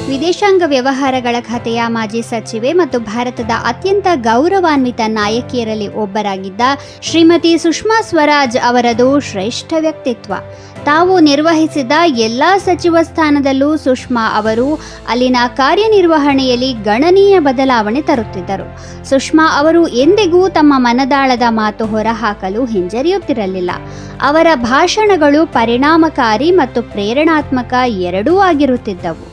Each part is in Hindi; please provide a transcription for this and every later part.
ವಿದೇಶಾಂಗ ವ್ಯವಹಾರಗಳ ಖಾತೆಯ ಮಾಜಿ ಸಚಿವೆ ಮತ್ತು ಭಾರತದ ಅತ್ಯಂತ ಗೌರವಾನ್ವಿತ ನಾಯಕಿಯರಲ್ಲಿ ಒಬ್ಬರಾಗಿದ್ದ ಶ್ರೀಮತಿ ಸುಷ್ಮಾ ಸ್ವರಾಜ್ ಅವರದು ಶ್ರೇಷ್ಠ ವ್ಯಕ್ತಿತ್ವ. ತಾವು ನಿರ್ವಹಿಸಿದ ಎಲ್ಲ ಸಚಿವ ಸ್ಥಾನದಲ್ಲೂ ಸುಷ್ಮಾ ಅವರು ಅಲ್ಲಿನ ಕಾರ್ಯನಿರ್ವಹಣೆಯಲ್ಲಿ ಗಣನೀಯ ಬದಲಾವಣೆ ತರುತ್ತಿದ್ದರು. ಸುಷ್ಮಾ ಅವರು ಎಂದಿಗೂ ತಮ್ಮ ಮನದಾಳದ ಮಾತು ಹೊರಹಾಕಲು ಹಿಂಜರಿಯುತ್ತಿರಲಿಲ್ಲ. ಅವರ ಭಾಷಣಗಳು ಪರಿಣಾಮಕಾರಿ ಮತ್ತು ಪ್ರೇರಣಾತ್ಮಕ ಎರಡೂ ಆಗಿರುತ್ತಿದ್ದವು.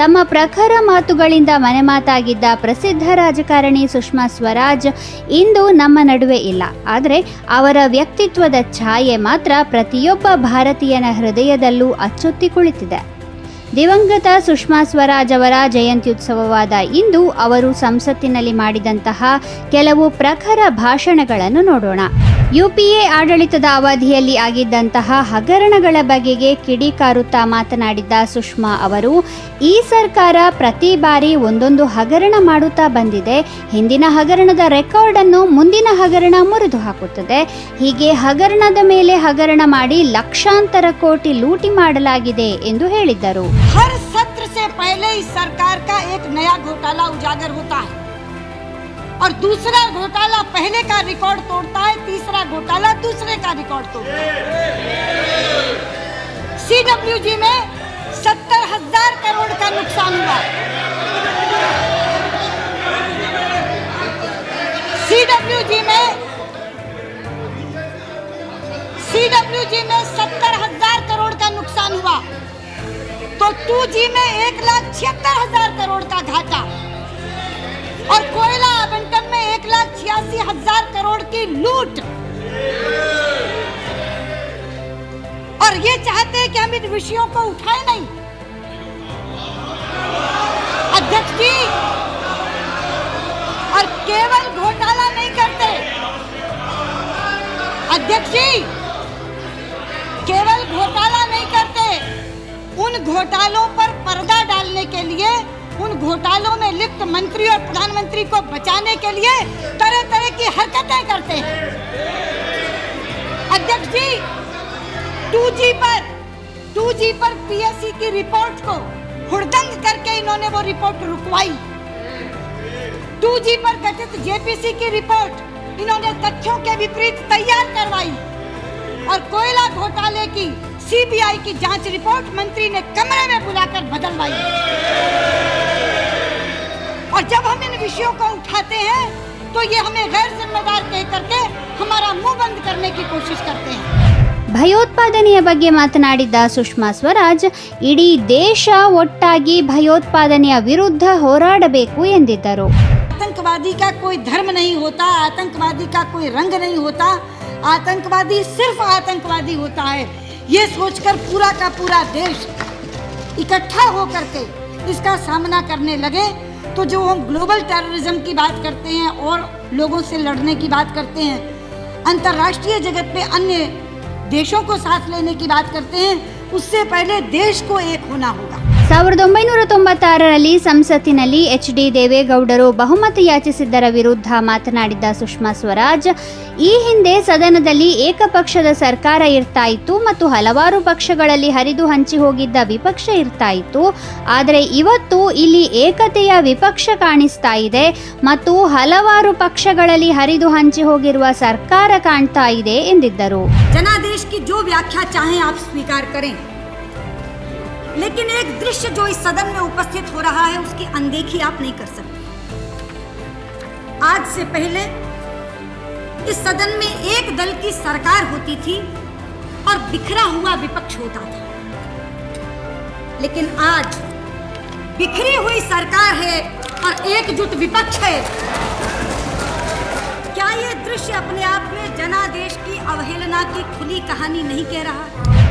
ತಮ್ಮ ಪ್ರಖರ ಮಾತುಗಳಿಂದ ಮನೆಮಾತಾಗಿದ್ದ ಪ್ರಸಿದ್ಧ ರಾಜಕಾರಣಿ ಸುಷ್ಮಾ ಸ್ವರಾಜ್ ಇಂದು ನಮ್ಮ ನಡುವೆ ಇಲ್ಲ. ಆದರೆ ಅವರ ವ್ಯಕ್ತಿತ್ವದ ಛಾಯೆ ಮಾತ್ರ ಪ್ರತಿಯೊಬ್ಬ ಭಾರತೀಯನ ಹೃದಯದಲ್ಲೂ ಅಚ್ಚೊತ್ತಿ ಕುಳಿತಿದೆ. ದಿವಂಗತ ಸುಷ್ಮಾ ಸ್ವರಾಜ್ ಅವರ ಜಯಂತ್ಯುತ್ಸವವಾದ ಇಂದು ಅವರು ಸಂಸತ್ತಿನಲ್ಲಿ ಮಾಡಿದಂತಹ ಕೆಲವು ಪ್ರಖರ ಭಾಷಣಗಳನ್ನು ನೋಡೋಣ. ಯುಪಿಎ ಆಡಳಿತದ ಅವಧಿಯಲ್ಲಿ ಆಗಿದ್ದಂತಹ ಹಗರಣಗಳ ಬಗೆಗೆ ಕಿಡಿಕಾರುತ್ತಾ ಮಾತನಾಡಿದ್ದ ಸುಷ್ಮಾ ಅವರು, ಈ ಸರ್ಕಾರ ಪ್ರತಿ ಬಾರಿ ಒಂದೊಂದು ಹಗರಣ ಮಾಡುತ್ತಾ ಬಂದಿದೆ. ಹಿಂದಿನ ಹಗರಣದ ರೆಕಾರ್ಡ್ ಅನ್ನು ಮುಂದಿನ ಹಗರಣ ಮುರಿದು ಹಾಕುತ್ತದೆ. ಹೀಗೆ ಹಗರಣದ ಮೇಲೆ ಹಗರಣ ಮಾಡಿ ಲಕ್ಷಾಂತರ ಕೋಟಿ ಲೂಟಿ ಮಾಡಲಾಗಿದೆ ಎಂದು ಹೇಳಿದ್ದರು. हर सत्र से पहले इस सरकार का एक नया घोटाला उजागर होता है और दूसरा घोटाला पहले का रिकॉर्ड तोड़ता है, तीसरा घोटाला दूसरे का रिकॉर्ड तोड़ता है। सीडब्ल्यूजी में 70,000 करोड़ का नुकसान हुआ। सीडब्ल्यूजी में 70,000 करोड़ का नुकसान हुआ तो 2G में 1,76,000 करोड़ का घाटा और कोयला आवंटन में 1,86,000 करोड़ की लूट। और ये चाहते हैं कि हम इन विषयों को उठाए नहीं। अध्यक्ष जी, और केवल घोटाला नहीं करते अध्यक्ष जी, केवल घोटाला नहीं करते, उन घोटालों पर पर्दा डालने के लिए, उन घोटालों में लिप्त मंत्री और प्रधानमंत्री को बचाने के लिए तरह तरह की हरकतें करते हैं। अध्यक्ष जी, 2G पर पीएससी की रिपोर्ट को हुड़दंग करके इन्होंने वो रिपोर्ट रुकवाई। 2G पर गठित जेपीसी की रिपोर्ट इन्होंने तथ्यों के विपरीत तैयार करवाई और कोयला घोटाले की सीबीआई की जांच रिपोर्ट मंत्री ने कमरे में बुलाकर बदलवाई। और जब हम इन विषयों को उठाते हैं तो ये हमें गैर जिम्मेदार कह करके हमारा मुंह बंद करने की कोशिश करते हैं। ಭಯೋತ್ಪಾದನೆಯ ಬಗ್ಗೆ ಮಾತನಾಡಿದ್ದ ಸುಷ್ಮಾ ಸ್ವರಾಜ್, ಇಡೀ ದೇಶ ಒಟ್ಟಾಗಿ ಭಯೋತ್ಪಾದನೆಯ ವಿರುದ್ಧ ಹೋರಾಡಬೇಕು ಎಂದಿದ್ದರು. आतंकवादी का कोई धर्म नहीं होता, आतंकवादी का कोई रंग नहीं होता, आतंकवादी सिर्फ आतंकवादी होता है। ये सोचकर पूरा का पूरा देश इकट्ठा होकर के इसका सामना करने लगे तो जो हम ग्लोबल टेररिज्म की बात करते हैं और लोगों से लड़ने की बात करते हैं, अंतर्राष्ट्रीय जगत में अन्य देशों को साथ लेने की बात करते हैं, उससे पहले देश को एक होना होगा। 1996ರಲ್ಲಿ ಸಂಸತ್ತಿನಲ್ಲಿ ಎಚ್.ಡಿ. ದೇವೇಗೌಡರು ಬಹುಮತ ಯಾಚಿಸಿದ್ದರ ವಿರುದ್ಧ ಮಾತನಾಡಿದ್ದ ಸುಷ್ಮಾ ಸ್ವರಾಜ್, ಈ ಹಿಂದೆ ಸದನದಲ್ಲಿ ಏಕಪಕ್ಷದ ಸರ್ಕಾರ ಇರ್ತಾ ಇತ್ತು ಮತ್ತು ಹಲವಾರು ಪಕ್ಷಗಳಲ್ಲಿ ಹರಿದು ಹಂಚಿ ಹೋಗಿದ್ದ ವಿಪಕ್ಷ ಇರ್ತಾ ಇತ್ತು. ಆದರೆ ಇವತ್ತು ಇಲ್ಲಿ ಏಕತೆಯ ವಿಪಕ್ಷ ಕಾಣಿಸ್ತಾ ಇದೆ ಮತ್ತು ಹಲವಾರು ಪಕ್ಷಗಳಲ್ಲಿ ಹರಿದು ಹಂಚಿ ಹೋಗಿರುವ ಸರ್ಕಾರ ಕಾಣ್ತಾ ಇದೆ ಎಂದಿದ್ದರು. जनादेश की जो व्याख्या चाहें आप स्वीकार करें, लेकिन एक दृश्य जो इस सदन में उपस्थित हो रहा है उसकी अनदेखी आप नहीं कर सकते। आज से पहले इस सदन में एक दल की सरकार होती थी और बिखरा हुआ विपक्ष होता था, लेकिन आज बिखरी हुई सरकार है और एकजुट विपक्ष है। क्या ये दृश्य अपने आप में जनादेश की अवहेलना की खुली कहानी नहीं कह रहा?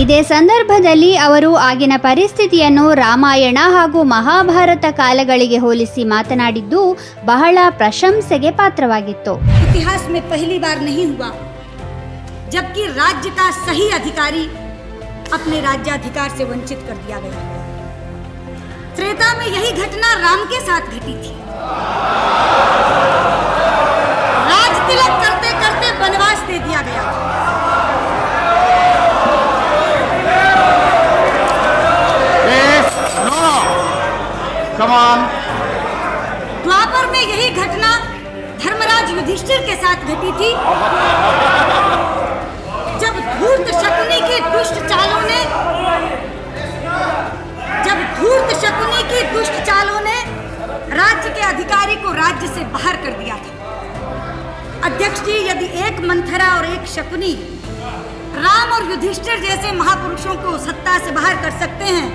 ಇದೇ ಸಂದರ್ಭದಲ್ಲಿ ಅವರು ಆಗಿನ ಪರಿಸ್ಥಿತಿಯನ್ನು ರಾಮಾಯಣ ಹಾಗೂ ಮಹಾಭಾರತ ಕಾಲಗಳಿಗೆ ಹೋಲಿಸಿ ಮಾತನಾಡಿದ್ದು ಬಹಳ ಪ್ರಶಂಸೆಗೆ ಪಾತ್ರವಾಗಿತ್ತು. इतिहास में पहली बार नहीं हुआ जबकि राज्य का सही अधिकारी अपने राज्याधिकार से वंचित कर दिया गया। त्रेता में यही घटना राम के साथ घटी थी। राज तिलक करते करते वनवास दे दिया गया। Come on. द्वापर में यही घटना धर्मराज युधिष्ठिर के साथ घटी थी, जब धूर्त शकुनी की दुष्ट चालों ने राज्य के अधिकारी को राज्य से बाहर कर दिया था। अध्यक्ष जी, यदि एक मंथरा और एक शकुनी राम और युधिष्ठिर जैसे महापुरुषों को सत्ता से बाहर कर सकते हैं,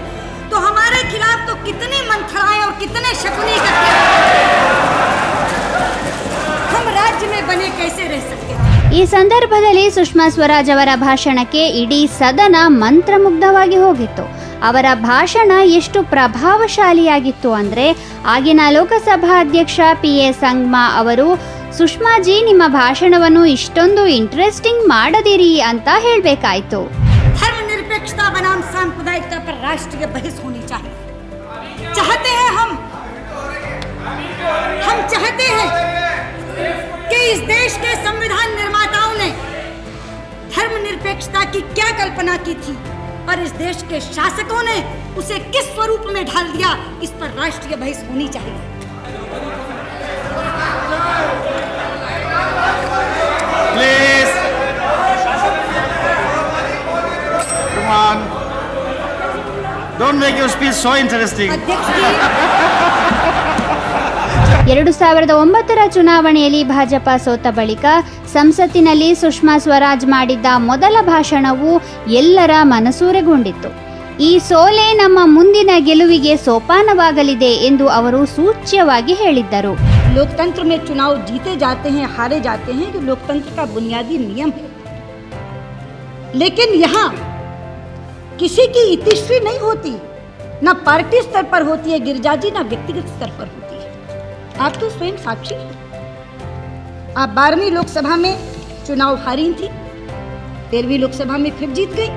तो हमारे खिलाफ तो कितनी मंथराएं और कितने शकुनी हम राज्य में बने कैसे रह सकते हैं। ಈ ಸಂದರ್ಭದಲ್ಲಿ ಸುಷ್ಮಾ ಸ್ವರಾಜ್ ಅವರ ಭಾಷಣಕ್ಕೆ ಇಡೀ ಸದನ ಮಂತ್ರಮುಗ್ಧವಾಗಿ ಹೋಗಿತ್ತು. ಅವರ ಭಾಷಣ ಎಷ್ಟು ಪ್ರಭಾವಶಾಲಿಯಾಗಿತ್ತು ಅಂದರೆ, ಆಗಿನ ಲೋಕಸಭಾ ಅಧ್ಯಕ್ಷ PA ಸಂಗ್ಮಾ ಅವರು, ಸುಷ್ಮಾಜಿ ನಿಮ್ಮ ಭಾಷಣವನ್ನು ಇಷ್ಟೊಂದು ಇಂಟ್ರೆಸ್ಟಿಂಗ್ ಮಾಡದಿರಿ ಅಂತ ಹೇಳಬೇಕಾಯಿತು. धर्मनिरपेक्षता बनाम सांप्रदायिकता पर राष्ट्रीय बहस होनी चाहिए। चाहते हैं हम चाहते हैं कि इस देश के संविधान निर्माताओं ने धर्मनिरपेक्षता की क्या कल्पना की थी और इस देश के शासकों ने उसे किस स्वरूप में ढाल दिया, इस पर राष्ट्रीय बहस होनी चाहिए। Please. Come on. Don't make your speech so interesting. अध्यक्ष जी, 2009 ಚುನಾವಣೆಯಲ್ಲಿ ಭಾಜಪ ಸೋತ ಬಳಿಕ ಸಂಸತ್ತಿನಲ್ಲಿ ಸುಷ್ಮಾ ಸ್ವರಾಜ್ ಮಾಡಿದ್ದ ಮೊದಲ ಭಾಷಣವು ಎಲ್ಲರ ಮನಸೂರೆಗೊಂಡಿತ್ತು. ಈ ಸೋಲೆ ನಮ್ಮ ಮುಂದಿನ ಗೆಲುವಿಗೆ ಸೋಪಾನವಾಗಲಿದೆ ಎಂದು ಅವರು ಸೂಚ್ಯವಾಗಿ ಹೇಳಿದ್ದರು. लोकतंत्र में चुनाव जीते जाते हैं, हारे जाते हैं, कि लोकतंत्र का बुनियादी नियम है। लेकिन यहाँ किसी की इतिश्री नहीं होती, ना पार्टी स्तर पर होती है गिरिजा जी, ना व्यक्तिगत स्तर पर होती है। आप तो स्वयं साक्षी हैं। आप 12वीं लोकसभा में चुनाव हारी थी, 13वीं लोकसभा में फिर जीत गई,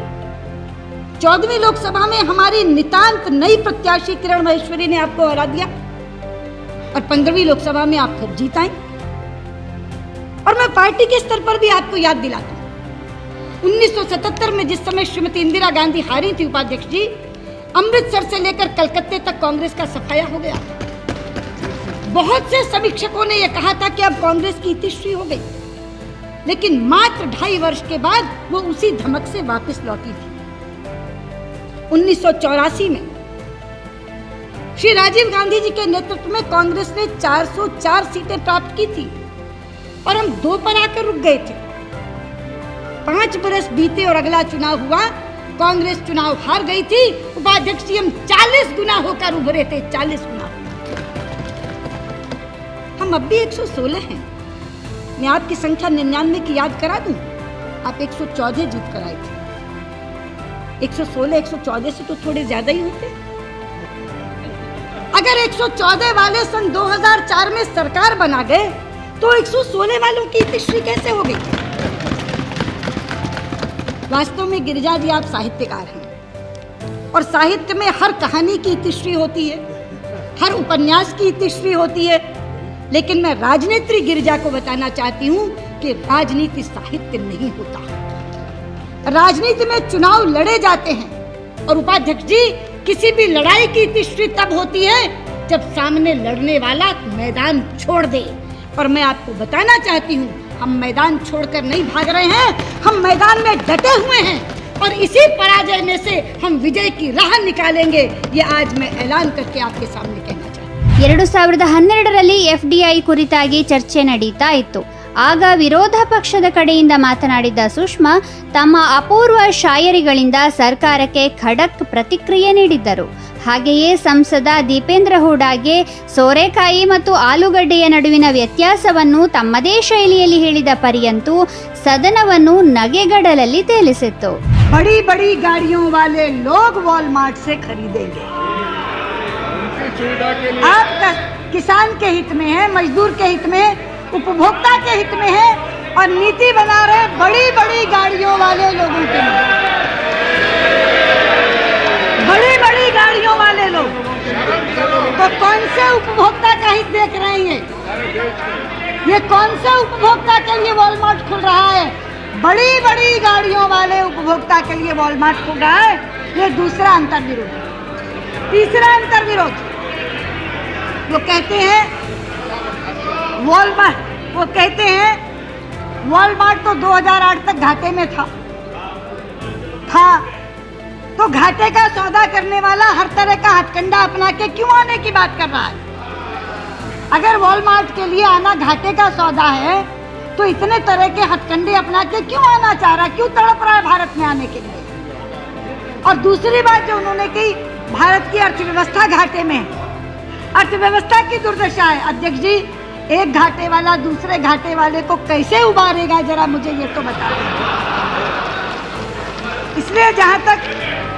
14वीं लोकसभा में हमारी नितांत नई प्रत्याशी किरण महेश्वरी ने आपको हरा दिया और 15वीं लोकसभा में आप फिर जीत आई। और मैं पार्टी के स्तर पर भी आपको याद दिलाता हूं, 1977 में जिस समय श्रीमती इंदिरा गांधी हारी थी उपाध्यक्ष जी, अमृतसर से लेकर कलकत्ते तक कांग्रेस का सफाया हो गया। बहुत से समीक्षकों ने यह कहा था कि अब कांग्रेस की इतिश्री हो गई, लेकिन मात्र 2.5 वर्ष के बाद वो उसी धमक से वापस लौटी थी। 1984 में श्री राजीव गांधी जी के नेतृत्व में कांग्रेस ने 404 सीटें प्राप्त की थी और हम 2 पर आकर रुक गए थे। 5 बरस बीते और अगला चुनाव हुआ, कांग्रेस चुनाव हार गई थी। उपाध्यक्ष जी, हम 40 गुना होकर उभरे थे, 40 गुना। हम अब भी 116 हैं। मैं आपकी संख्या 99 की याद करा दूं, आप 114 जीत कर आए थे। 116 114 से तो थोड़े ज्यादा ही होते। अगर 114 वाले सन 2004 में सरकार बना गए, तो 116 वालों की इतिश्री कैसे हो गई? वास्तव में गिरिजा जी, आप साहित्यकार हैं और साहित्य में हर कहानी की इतिश्री होती है, हर उपन्यास की इतिश्री होती है। लेकिन मैं राजनेत्री गिरिजा को बताना चाहती हूं कि राजनीति साहित्य नहीं होता। राजनीति में चुनाव लड़े जाते हैं और उपाध्यक्ष जी, किसी भी लड़ाई की इतिश्री तब होती है जब सामने लड़ने वाला मैदान छोड़ दे। और मैं आपको बताना चाहती हूँ, हम मैदान छोड़कर नहीं भाग रहे हैं, हम मैदान में डटे हुए हैं और इसी पराजय में से हम विजय की राह निकालेंगे। ये आज मैं ऐलान करके आपके सामने कहना चाहती हूँ। 2012ರಲ್ಲಿ FDI ಕುರಿತಾಗಿ ಚರ್ಚೆ ನಡೀತಾ ಇತ್ತು. ಆಗ ವಿರೋಧ ಪಕ್ಷದ ಕಡೆಯಿಂದ ಮಾತನಾಡಿದ ಸುಷ್ಮಾ ತಮ್ಮ ಅಪೂರ್ವ ಶಾಯರಿಗಳಿಂದ ಸರ್ಕಾರಕ್ಕೆ ಖಡಕ್ ಪ್ರತಿಕ್ರಿಯೆ ನೀಡಿದ್ದರು. ಹಾಗೆಯೇ ಸಂಸದ ದೀಪೇಂದ್ರ ಹೂಡಾಗೆ ಸೋರೆಕಾಯಿ ಮತ್ತು ಆಲೂಗಡ್ಡೆಯ ನಡುವಿನ ವ್ಯತ್ಯಾಸವನ್ನು ತಮ್ಮದೇ ಶೈಲಿಯಲ್ಲಿ ಹೇಳಿದ ಪರ್ಯಂತೂ ಸದನವನ್ನು ನಗೆಗಡಲಲ್ಲಿ ತೇಲಿಸಿತ್ತು. बड़ी बड़ी गाड़ियों वाले लोग वॉलमार्ट से खरीदेंगे। आपका किसान के हित में है, मजदूर के हित में, उपभोक्ता के हित में है और नीति बना रहे बड़ी बड़ी गाड़ियों वाले लोगों के लिए। बड़ी बड़ी गाड़ियों वाले लोग तो कौन से उपभोक्ता का हित देख रहे हैं? ये कौन से उपभोक्ता के लिए वॉलमार्ट खुल रहा है? बड़ी बड़ी गाड़ियों वाले उपभोक्ता के लिए वॉलमार्ट खुल रहा है। ये दूसरा अंतर्विरोध। तीसरा अंतर्विरोध, वो कहते हैं वॉलमार्ट तो 2008 तक घाटे में था। तो घाटे का सौदा करने वाला हर तरह का हथकंडा अपना के क्यों आने की बात कर रहा है? अगर वॉलमार्ट के लिए आना घाटे का सौदा है तो इतने तरह के हथकंडे अपना के क्यों आना चाह रहा है, क्यों तड़प रहा है भारत में आने के लिए? और दूसरी बात जो उन्होंने कही, भारत की अर्थव्यवस्था घाटे में है, अर्थव्यवस्था की दुर्दशा है। अध्यक्ष जी, एक घाटे वाला दूसरे घाटे वाले को कैसे उबारेगा, जरा मुझे ये तो बता दें। इसलिए जहां तक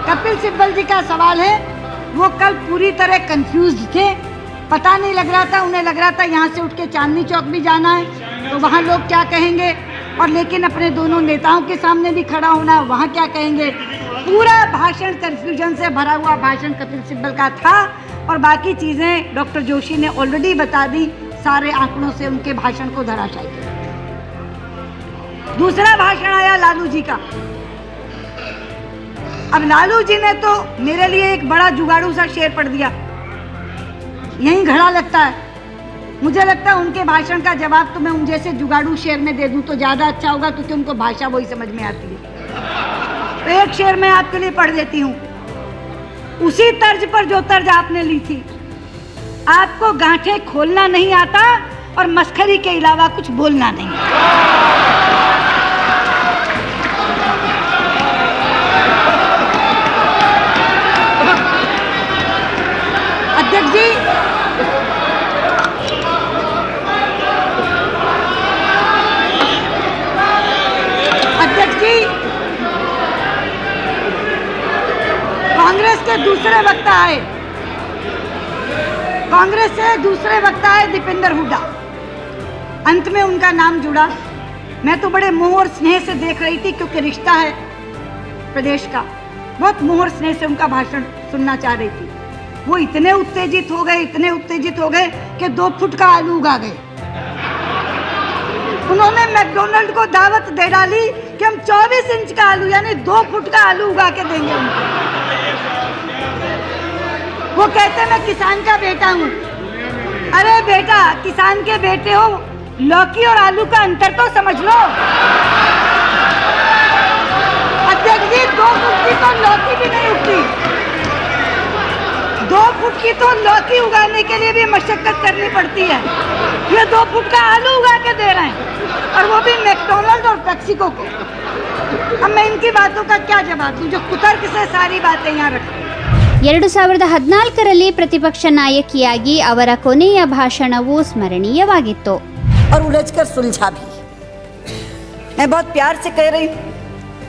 कपिल सिब्बल जी का सवाल है, वो कल पूरी तरह कंफ्यूज्ड थे, पता नहीं लग रहा था, उन्हें लग रहा था यहाँ से उठ के चांदनी चौक भी जाना है तो वहाँ लोग क्या कहेंगे, और लेकिन अपने दोनों नेताओं के सामने भी खड़ा होना है, वहाँ क्या कहेंगे। पूरा भाषण कंफ्यूजन से भरा हुआ भाषण कपिल सिब्बल का था, और बाकी चीज़ें डॉक्टर जोशी ने ऑलरेडी बता दी, सारे आंकड़ों से उनके भाषण को धराशायी किया। दूसरा भाषण आया लालू जी का। अब लालू जी ने तो मेरे लिए एक बड़ा जुगाड़ू सा शेर पढ़ दिया, यही घड़ा लगता है। मुझे लगता है उनके भाषण का जवाब तो मैं उन जैसे जुगाड़ू शेर में दे दूं तो ज़्यादा अच्छा होगा, क्योंकि उनको भाषा वही समझ में आती है। तो एक शेर मैं आपके लिए पढ़ देती हूँ, उसी तर्ज पर जो तर्ज आपने ली थी। आपको गांठें खोलना नहीं आता और मस्खरी के अलावा कुछ बोलना नहीं। अध्यक्ष जी, कांग्रेस के दूसरे वक्ता आए, कांग्रेस से दूसरे वक्ता आए दीपेंद्र हुड्डा। अंत में उनका नाम जुड़ा। मैं तो बड़े मोह और स्नेह से देख रही थी, क्योंकि रिश्ता है प्रदेश का, बहुत मोह और स्नेह से उनका भाषण सुनना चाह रही थी। वो इतने उत्तेजित हो गए कि 2 फुट का आलू उगा गए। उन्होंने मैकडोनल्ड को दावत दे डाली कि हम 24 इंच का आलू यानी 2 फुट का आलू उगा के देंगे उनको। वो कहते मैं किसान का बेटा हूँ। अरे बेटा, किसान के बेटे हो, लौकी और आलू का अंतर तो समझ लो। अध्यक्ष जी, 2 फुट की तो लौकी भी नहीं उगती, 2 फुट की तो लौकी उगाने के लिए भी मशक्कत करनी पड़ती है। ये 2 फुट का आलू उगा के दे रहे हैं, और वो भी मैकडोनल्ड और पेप्सिको को। अब मैं इनकी बातों का क्या जवाब दूं, जो कुतर्क से सारी बातें यहाँ रखते हैं। 2014ರಲ್ಲಿ ಪ್ರತಿಪಕ್ಷ ನಾಯಕಿಯಾಗಿ ಅವರ ಕೊನೆಯ ಭಾಷಣವು ಸ್ಮರಣೀಯವಾಗಿತ್ತು. और उलझकर सुलझा भी। मैं बहुत प्यार से कह रही हूँ,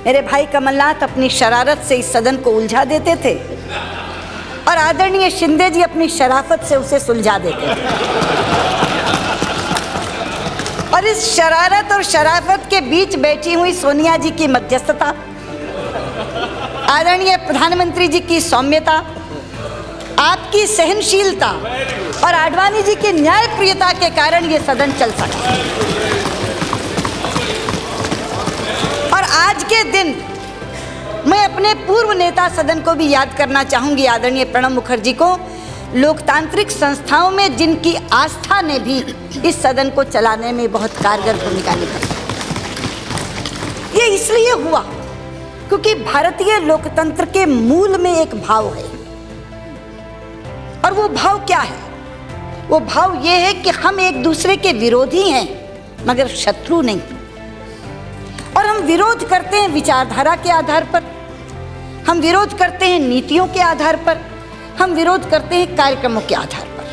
मेरे भाई कमलनाथ अपनी शरारत से इस सदन को उलझा देते थे, और आदरणीय शिंदे जी अपनी शराफत से उसे सुलझा देते थे। और इस शरारत और शराफत के बीच बैठी हुई सोनिया जी की मध्यस्थता, आदरणीय प्रधानमंत्री जी की सौम्यता, आपकी सहनशीलता और आडवाणी जी की न्यायप्रियता के कारण ये सदन चल सका। और आज के दिन मैं अपने पूर्व नेता सदन को भी याद करना चाहूंगी, आदरणीय प्रणब मुखर्जी को, लोकतांत्रिक संस्थाओं में जिनकी आस्था ने भी इस सदन को चलाने में बहुत कारगर भूमिका निभाई। ये इसलिए हुआ क्योंकि भारतीय लोकतंत्र के मूल में एक भाव है, और वो भाव क्या है? वो भाव ये है कि हम एक दूसरे के विरोधी हैं मगर शत्रु नहीं। और हम विरोध करते हैं विचारधारा के आधार पर, हम विरोध करते हैं नीतियों के आधार पर, हम विरोध करते हैं कार्यक्रमों के आधार पर।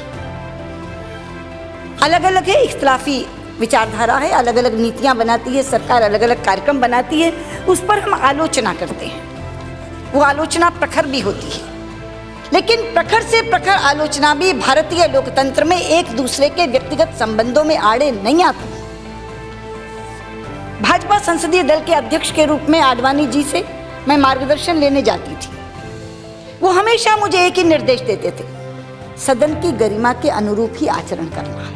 अलग अलग है, इख्तिलाफी विचारधारा है, अलग अलग नीतियां बनाती है सरकार, अलग अलग कार्यक्रम बनाती है, उस पर हम आलोचना करते हैं। वो आलोचना प्रखर भी होती है, लेकिन प्रखर से प्रखर आलोचना भी भारतीय लोकतंत्र में एक दूसरे के व्यक्तिगत संबंधों में आड़े नहीं आती। भाजपा संसदीय दल के अध्यक्ष के रूप में आडवाणी जी से मैं मार्गदर्शन लेने जाती थी। वो हमेशा मुझे एक ही निर्देश देते थे, सदन की गरिमा के अनुरूप ही आचरण करना है।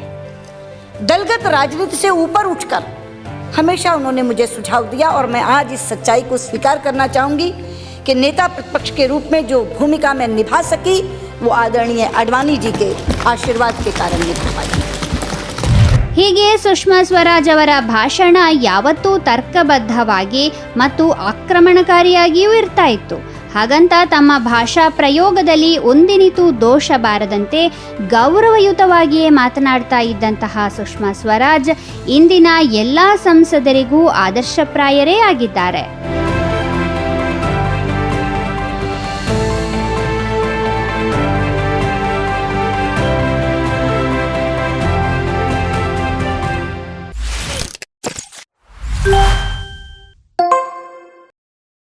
दलगत राजनीति से ऊपर उठकर हमेशा उन्होंने मुझे सुझाव दिया, और मैं आज इस सच्चाई को स्वीकार करना चाहूँगी कि नेता प्रतिपक्ष के रूप में जो भूमिका मैं निभा सकी वो आदरणीय आडवाणी जी के आशीर्वाद के कारण निभा पाई। ಹೀಗೆ ಸುಷ್ಮಾ ಸ್ವರಾಜ್ ಅವರ ಭಾಷಣ ಯಾವತ್ತೂ ತರ್ಕಬದ್ಧವಾಗಿ ಮತ್ತು ಆಕ್ರಮಣಕಾರಿಯಾಗಿಯೂ ಇರ್ತಾ ಇತ್ತು. ಹಾಗಂತ ತಮ್ಮ ಭಾಷಾ ಪ್ರಯೋಗದಲ್ಲಿ ಒಂದಿನಿತೂ ದೋಷ ಬಾರದಂತೆ ಗೌರವಯುತವಾಗಿಯೇ ಮಾತನಾಡ್ತಾ ಇದ್ದಂತಹ ಸುಷ್ಮಾ ಸ್ವರಾಜ್ ಇಂದಿನ ಎಲ್ಲ ಸಂಸದರಿಗೂ ಆದರ್ಶಪ್ರಾಯರೇ ಆಗಿದ್ದಾರೆ.